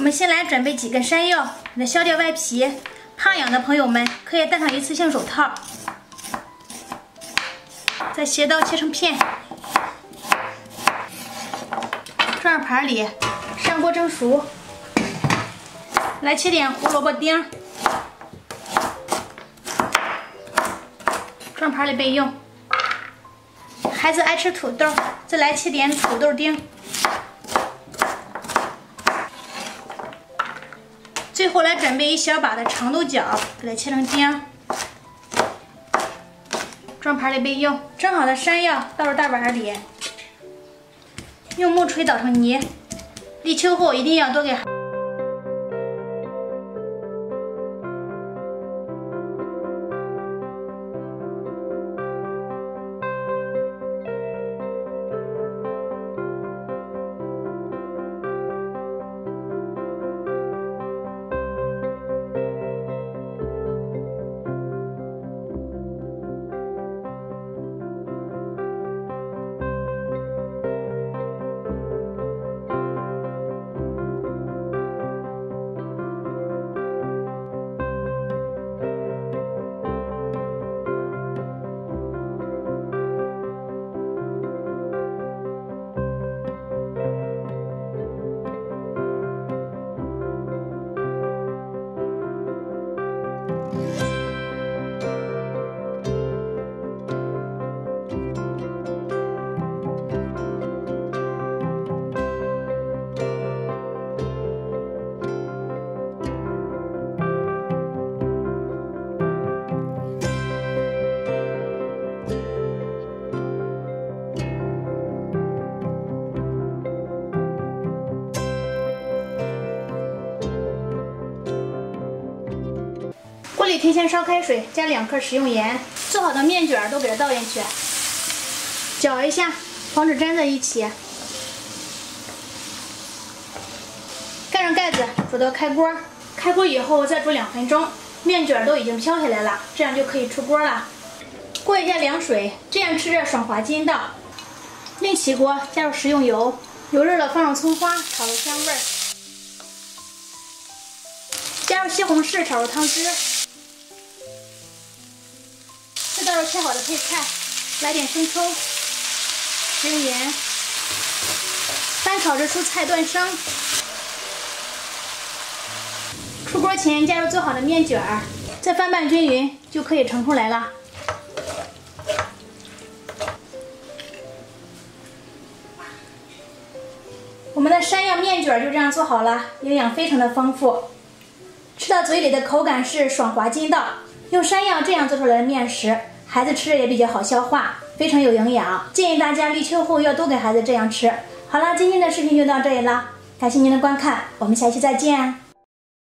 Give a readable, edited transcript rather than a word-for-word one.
们先来准备几根山药，来削掉外皮。怕痒的朋友们可以戴上一次性手套。再斜刀切成片，装入盘里，上锅蒸熟。来切点胡萝卜丁，装盘里备用。孩子爱吃土豆，再来切点土豆丁。最后来准备一小把的长豆角，给它切成丁，装盘里备用。蒸好的山药倒入大碗里，用木锤捣成泥。立秋后一定要多给锅里提前烧开水，加2克食用盐，做好的面卷都给它倒进去，搅一下，防止粘在一起。盖上盖子，煮到开锅。开锅以后再煮2分钟，面卷都已经飘下来了，这样就可以出锅了。锅里加凉水，这样吃着爽滑筋道。另起锅，加入食用油，油热了放上葱花，炒入香味儿。加入西红柿，炒入汤汁。再倒入切好的配菜，来点生抽、食用盐，翻炒至蔬菜断生。出锅前加入做好的面卷儿，再翻拌均匀就可以盛出来了。我们的山药面卷就这样做好了，营养非常的丰富，吃到嘴里的口感是爽滑筋道。用山药这样做出来的面食，孩子吃着也比较好消化，非常有营养。建议大家立秋后要多给孩子这样吃。好了，今天的视频就到这里了，感谢您的观看，我们下期再见。